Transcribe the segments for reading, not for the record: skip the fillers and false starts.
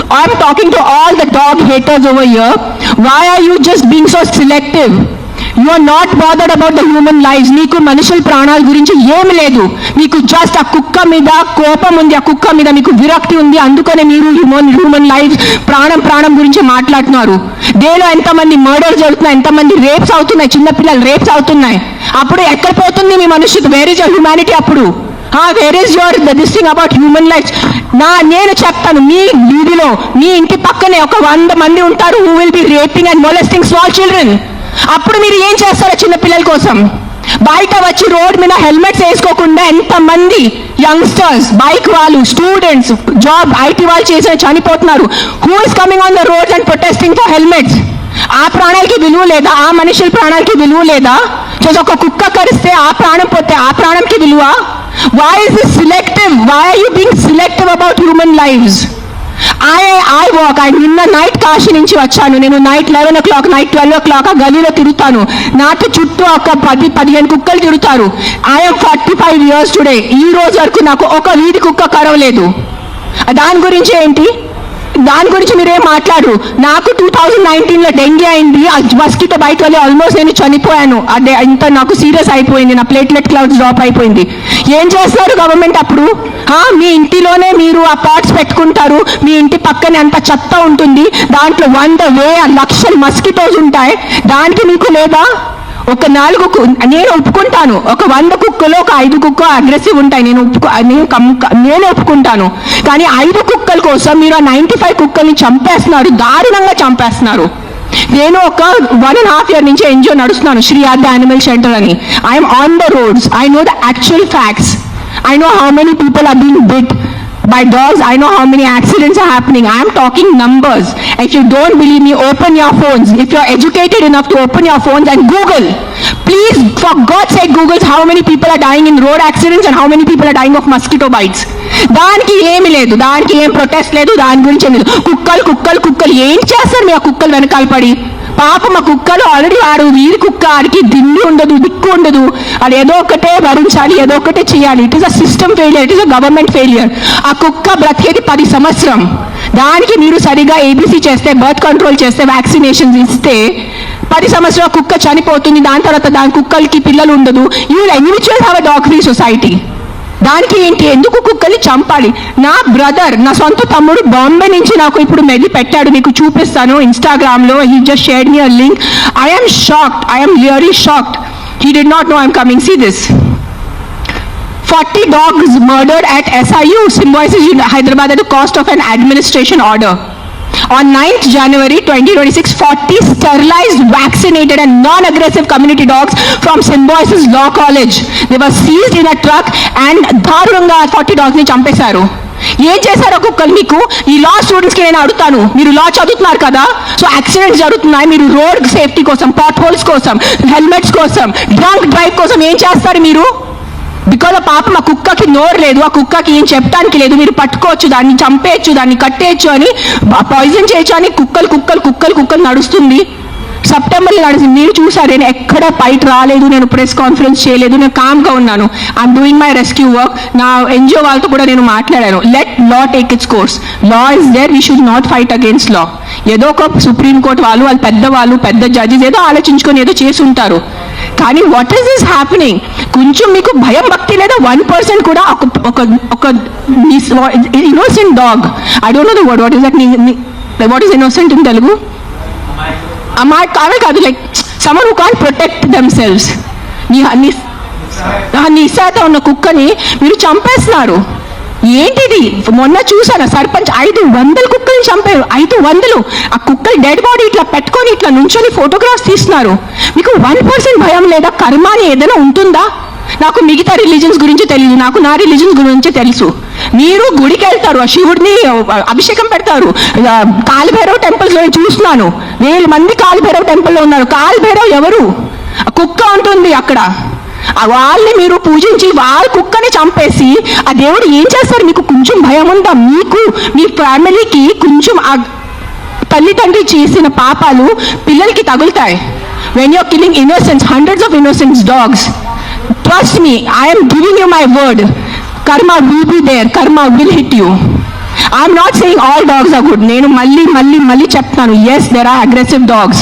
I'm talking to all the dog haters over here. Why are you just being so selective? You are not bothered about the human lives. నీకు మనుషుల ప్రాణాల గురించి ఏమి లేదు. మీకు just ఆ కుక్క మీద కోపం ఉంది, ఆ కుక్క మీద మీకు విరక్తి ఉంది, అందుకనే మీరు హ్యూమన్ లైఫ్ ప్రాణం గురించి మాట్లాడుతున్నారు. దేలో ఎంతమంది మర్డర్స్ జరుగుతున్నాయి, ఎంతమంది రేప్స్ అవుతున్నాయి, చిన్నపిల్లలు రేప్స్ అవుతున్నాయి. అప్పుడు ఎక్కడ పోతుంది మీ మనుషులు? Where is your humanity? అప్పుడు where is your this thing about human life? నేను చెప్తాను, మీ వీధిలో మీ ఇంటి పక్కనే ఒక 100 మంది ఉంటారు who will be raping and molesting small children. అప్పుడు మీరు ఏం చేస్తారో చిన్న పిల్లల కోసం? బయట వచ్చి రోడ్ మీద హెల్మెట్స్ వేసుకోకుండా ఎంతమంది యంగ్స్టర్స్, బైక్ వాళ్ళు, స్టూడెంట్స్, జాబ్ ఐటీ వాళ్ళు చేసిన చనిపోతున్నారు. Who is coming on the roads and protesting for helmets? ఆ ప్రాణాలకి విలువ లేదా? ఆ మనుషుల ప్రాణాలకి విలువ లేదా? ఒక కుక్క కరిస్తే ఆ ప్రాణం పోతే ఆ ప్రాణంకి విలువ? Why is this selective? Why are you being selective about human lives? I walk. నిన్న నైట్ కాశీ నుంచి వచ్చాను. నేను నైట్ 11 o'clock, నైట్ 12 o'clock ఆ గలీలో తిరుగుతాను. నాతో చుట్టూ ఒక 10-15 కుక్కలు తిరుగుతారు. I'm 45 years today. ఈ రోజు వరకు నాకు ఒక వీధి కుక్క కరవలేదు. దాని గురించి ఏంటి? దాని గురించి మీరేం మాట్లాడు. నాకు 2019లో డెంగీ అయింది. ఆ మస్కిటో బయట వల్ల ఆల్మోస్ట్ నేను చనిపోయాను. అదే ఇంత నాకు సీరియస్ అయిపోయింది. నా ప్లేట్లెట్ క్లౌడ్స్ డ్రాప్ అయిపోయింది. ఏం చేస్తారు గవర్నమెంట్ అప్పుడు? మీ ఇంటిలోనే మీరు ఆ పాట్స్ పెట్టుకుంటారు. మీ ఇంటి పక్కనే అంత చెత్త ఉంటుంది. దాంట్లో 100,000 లక్షల మస్కిటోస్ ఉంటాయి. దానికి మీకు లేదా? ఒక 4 నేను ఒప్పుకుంటాను. ఒక 100 కుక్కలో ఒక 5 కుక్క అగ్రెసివ్ ఉంటాయి. నేను ఒప్పుకుంటాను. కానీ 5 కుక్కల కోసం మీరు ఆ 95 కుక్కల్ని చంపేస్తున్నారు, దారుణంగా చంపేస్తున్నారు. నేను ఒక 1.5 year నుంచి ఎన్జిఓ నడుస్తున్నాను, శ్రీ ఆద్య యానిమల్ షెల్టర్ అని. I'm on the roads. I know the actual facts. I know how many people are being bit by dogs. I know how many accidents are happening. I am talking numbers. If you don't believe me, open your phones. If you are educated enough to open your phones and Google, please, for God's sake, Google how many people are dying in road accidents and how many people are dying of mosquito bites. దానికి ఏమి లేదు, దానికి ఏం protest లేదు, దాని గురించి లేదు. కుక్కలు ఏం చేస్తారు మీ ఆ కుక్కలు వెనకాల పడి? పాపం మా కుక్కలు ఆల్రెడీ వాడు వీరి కుక్క, ఆడికి దిండు ఉండదు, దిక్కు ఉండదు. అది ఏదో ఒకటే భరించాలి, ఏదో ఒకటే చేయాలి. It is a system failure, it is a government failure. ఆ కుక్క బ్రతికేది 10 సంవత్సరం. దానికి మీరు సరిగా ఏబీసీ చేస్తే, బర్త్ కంట్రోల్ చేస్తే, వ్యాక్సినేషన్స్ ఇస్తే 10 సంవత్సరాల కుక్క చనిపోతుంది. దాని తర్వాత దాని కుక్కలకి పిల్లలు ఉండదు. You will eventually have a dog free society. దానికి ఏంటి? ఎందుకు కుక్కల్ని చంపాలి? నా బ్రదర్, నా సొంత తమ్ముడు బాంబే నుంచి నాకు ఇప్పుడు మెది పెట్టాడు, మీకు చూపిస్తాను ఇన్స్టాగ్రామ్లో. He just shared me a link. I am shocked. I am really shocked. He did not know I'm coming. See this. 40 dogs murdered at SIU, Symbiosis Hyderabad at the cost of an administration order. On 9th January 2026, 40 sterilized, vaccinated and non-aggressive community dogs from Symbiosis Law College. They were seized in a truck and దారుణంగా 40 dogs ని చంపేశారు. ఏం చేశారో కుక్కలు మీకు? ఈ లా స్టూడెంట్స్కి నేను అడుగుతాను, మీరు లా చదువుతున్నారు కదా, సో యాక్సిడెంట్స్ జరుగుతున్నాయి, మీరు రోడ్ సేఫ్టీ కోసం, పాట్ హోల్స్ కోసం, హెల్మెట్స్ కోసం, డ్రంక్ డ్రైవ్ కోసం ఏం చేస్తారు మీరు? బికాజ్ ఆ పాపం ఆ కుక్కకి నోరు లేదు, ఆ కుక్కకి ఏం చెప్పడానికి లేదు. మీరు పట్టుకోవచ్చు, దాన్ని చంపేయచ్చు, దాన్ని కట్టేయచ్చు, అని పాయిజన్ చేయొచ్చు అని కుక్కలు నడుస్తుంది. సెప్టెంబర్లో నడిచింది. మీరు చూసారు, నేను ఎక్కడ బయట రాలేదు, నేను ప్రెస్ కాన్ఫరెన్స్ చేయలేదు, నేను కామ్గా ఉన్నాను. I'm doing my rescue work. నా ఎన్జిఓ వాళ్ళతో కూడా నేను మాట్లాడాను. Let law take its course. Law is there, we should not fight against law. ఏదో ఒక సుప్రీంకోర్టు వాళ్ళు పెద్ద జడ్జెస్ ఏదో ఆలోచించుకొని ఏదో చేసి ఉంటారు. కానీ వాట్ ఈస్ దిస్ హ్యాపెనింగ్? కొంచెం మీకు భయం భక్తి లేదా? 1% కూడా ఒక innocent dog, I don't know the word, what is innocent in Telugu? కాదు, like someone who can't protect themselves. నిస్సాతో ఉన్న కుక్కని మీరు చంపేస్తున్నారు. ఏంటిది? మొన్న చూసాను, సర్పంచ్ 500 కుక్కల్ని చంపారు. 500. ఆ కుక్కలు డెడ్ బాడీ ఇట్లా పెట్టుకొని ఇట్లా నుంచొని ఫోటోగ్రాఫ్స్ తీస్తున్నారు. మీకు 1% భయం లేదా? కర్మ అని ఏదైనా ఉంటుందా? నాకు మిగతా రిలీజన్స్ గురించి తెలియదు, నాకు నా రిలీజన్స్ గురించి తెలుసు. మీరు గుడికి వెళ్తారు, ఆ శివుడిని అభిషేకం పెడతారు. కాళభైరవ్ టెంపుల్స్ చూస్తున్నాను, 1000 మంది కాళభైరవ్ టెంపుల్లో ఉన్నారు. కాళభైరవ్ ఎవరు? కుక్క ఉంటుంది అక్కడ. వాళ్ళని మీరు పూజించి వాళ్ళ కుక్కని చంపేసి ఆ దేవుడు ఏం చేస్తారు? మీకు కొంచెం భయం ఉందా? మీకు, మీ ఫ్యామిలీకి కొంచెం ఆ తల్లిదండ్రి చేసిన పాపాలు పిల్లలకి తగులుతాయి. when you're killing innocents, hundreds of innocent dogs, trust me, I am giving you my word, karma will be there, karma will hit you. I'm not saying all dogs are good. నేను మళ్ళీ చెప్తాను, yes there are aggressive dogs.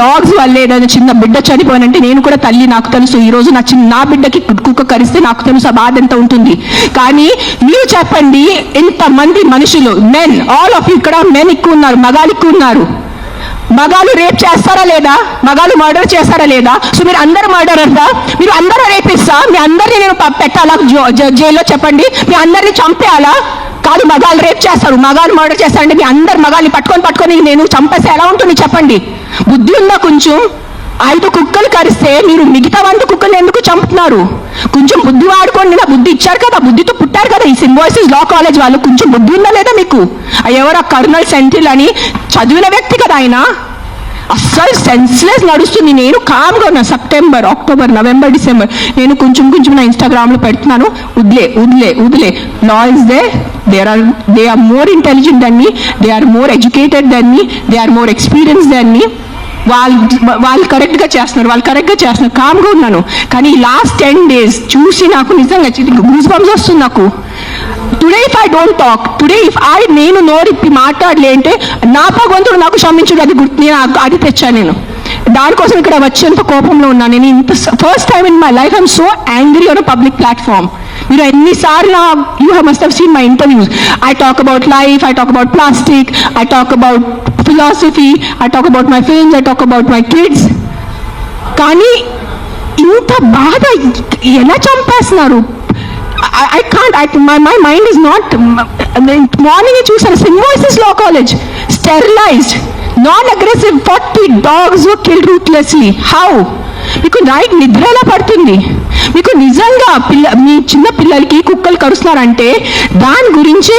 Dogs వల్ల ఏదైనా చిన్న బిడ్డ చనిపోయినంటే నేను కూడా తల్లి, నాకు తెలుసు. ఈ రోజు నా బిడ్డకి కుక్క కరిస్తే నాకు తెలుసు ఆ బాధ ఎంత ఉంటుంది. కానీ మీరు చెప్పండి, ఇంతమంది మనుషులు, మెన్, ఆల్ ఆఫ్ ఇక్కడ మెన్ ఎక్కువ ఉన్నారు, మగాలు ఎక్కువ ఉన్నారు. మగాలు రేప్ చేస్తారా లేదా? మగాలు మర్డర్ చేస్తారా లేదా? సో మీరు అందరు మర్డరర్దా? మీరు అందరూ రేపిస్తా? మీ అందరినీ నేను పెట్టాలా జైల్లో? చెప్పండి, మీ అందరినీ చంపేయాలా? కాదు, మగాలు రేప్ చేస్తారు, మగాలు మర్డర్ చేస్తారంటే మీ అందరు మగాల్ని పట్టుకొని నేను చంపేస్తే ఎలా ఉంటుంది చెప్పండి? బుద్ధి ఉందా కొంచెం? 5 కుక్కలు కరిస్తే మీరు మిగతా 100 కుక్కలు ఎందుకు చంపుతున్నారు? కొంచెం బుద్ధి వాడుకోండి. నా బుద్ధి ఇచ్చారు కదా, బుద్ధితో పుట్టారు కదా ఈ సింబాయిసిస్ లా కాలేజ్ వాళ్ళు. కొంచెం బుద్ధి ఉందా లేదా మీకు? ఎవరు కర్నల్ సెంథిల్ అని చదివిన వ్యక్తి కదా ఆయన. అస్సలు సెన్స్లెస్ నడుస్తుంది. నేను కామ్గా ఉన్నా. సెప్టెంబర్, అక్టోబర్, నవంబర్, డిసెంబర్ నేను కొంచెం నా ఇన్స్టాగ్రామ్లో పెడుతున్నాను, వదిలే. Law is they are more intelligent than me, they are more educated than me, they are more experience than me. వాళ్ళు కరెక్ట్గా చేస్తున్నారు, కామ్గా ఉన్నాను. కానీ లాస్ట్ 10 days చూసి నాకు నిజంగా గూస్ బంప్స్ వస్తుంది నాకు. Today if I don't talk, నేను నోరిప్పి మాట్లాడలే అంటే నా భగవంతుడు నాకు క్షమించుడు, అది అది తెచ్చాను నేను. దానికోసం ఇక్కడ వచ్చేంత కోపంలో ఉన్నాను నేను. ఇంత first time in my life I'm so angry on a public platform. మీరు ఎన్నిసార్లు you must have seen my interviews. I talk about life, I talk about plastic, I talk about philosophy, I talk about my films, I talk about my kids. కానీ ఇంత బాధ ఎలా చంపేస్తున్నారు? I can't, my mind is not. Morning చూసాను, Symbiosis law college, sterilized, non-aggressive 40 dogs were killed ruthlessly. How? మీకు night నిద్ర ఎలా పడుతుంది? మీకు నిజంగా మీ చిన్న పిల్లలకి కుక్కలు కరుస్తున్నారంటే దాని గురించి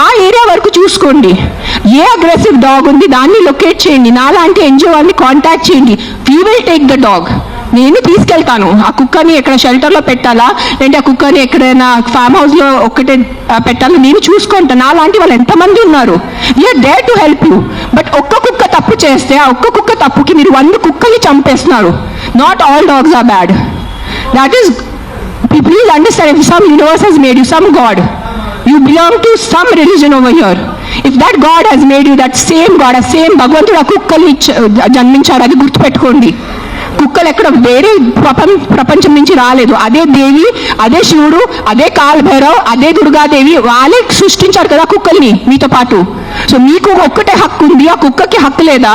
ఆ ఏరియా వరకు చూసుకోండి. ఏ అగ్రెసివ్ డాగ్ ఉంది దాన్ని లొకేట్ చేయండి. నాలాంటి ఎన్జిఓ వాళ్ళని కాంటాక్ట్ చేయండి. We will take the dog. నేను తీసుకెళ్తాను. ఆ కుక్కని ఎక్కడ షెల్టర్లో పెట్టాలా, లేదంటే ఆ కుక్కని ఎక్కడైనా ఫామ్ హౌస్లో ఒక్కటే పెట్టాలా, నేను చూసుకుంటాను. నాలాంటి వాళ్ళు ఎంతమంది ఉన్నారు. We're there to help you. But ఒక్క కుక్క తప్పు చేస్తే ఆ ఒక్క కుక్క తప్పుకి మీరు 100 కుక్కల్ని చంపేస్తున్నారు. Not all dogs are bad. That is, please understand, if some universe has made you, some god, you belong to some religion over here. If that God has made you, that same God, a same భగవంతుడు ఆ కుక్కల్ని జన్మించాడు, అది గుర్తుపెట్టుకోండి. కుక్కలు ఎక్కడ వేరే ప్రపంచం నుంచి రాలేదు. అదే దేవి, అదే శివుడు, అదే కాలభైరవ్, అదే దుర్గాదేవి, వాళ్ళే సృష్టించారు కదా కుక్కల్ని మీతో పాటు. సో మీకు ఒక్కటే హక్కు ఉంది, ఆ కుక్కకి హక్కు లేదా?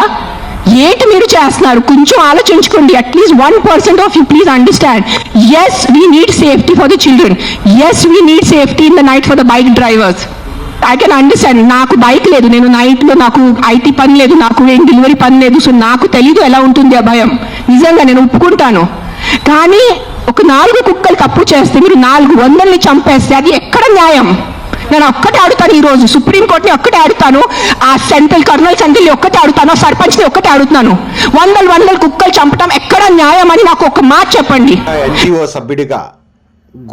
ఏంటి మీరు చేస్తున్నారు? కొంచెం ఆలోచించుకోండి. At least 1% of you please understand. Yes, we need safety for the children. Yes, we need safety in the night for the bike drivers. I can understand. నాకు బైక్ లేదు, నేను నైట్లో నాకు ఐటీ పని లేదు, నాకు ఏం డెలివరీ పని లేదు. సో నాకు తెలీదు ఎలా ఉంటుంది ఆ భయం. నిజంగా నేను ఒప్పుకుంటాను. కానీ ఒక 4 కుక్కలు తప్పు చేస్తే మీరు 400ని చంపేస్తే అది ఎక్కడ న్యాయం? నేను ఒక్కటే అడుగుతాను ఈరోజు, సుప్రీంకోర్టుని ఒక్కటే అడుగుతాను, ఆ కర్నల్ సెంథిల్ని ఒక్కటే అడుగుతాను, సర్పంచ్ని ఒక్కటే అడుగుతాను. 100 కుక్కలు చంపడం ఎక్కడ న్యాయం అని నాకు ఒక మాట చెప్పండి. ఎన్జిఓ సభ్యుడిగా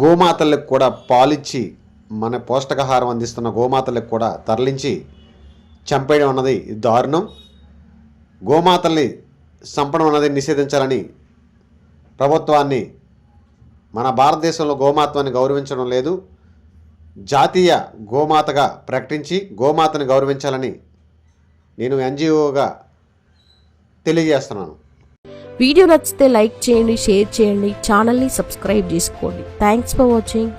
గోమాతలకు కూడా పాలిచ్చి మన పోషకాహారం అందిస్తున్న గోమాతలకు కూడా తరలించి చంపేయడం అన్నది దారుణం. గోమాతల్ని చంపడం అన్నది నిషేధించాలని ప్రభుత్వాన్ని, మన భారతదేశంలో గోమాతని గౌరవించడం లేదు. జాతీయ గోమాతగా ప్రకటించి గోమాతను గౌరవించాలని నేను ఎన్జిఓగా తెలియజేస్తున్నాను. వీడియో నచ్చితే లైక్ చేయండి, షేర్ చేయండి, ఛానల్ని సబ్స్క్రైబ్ చేసుకోండి. Thanks for watching.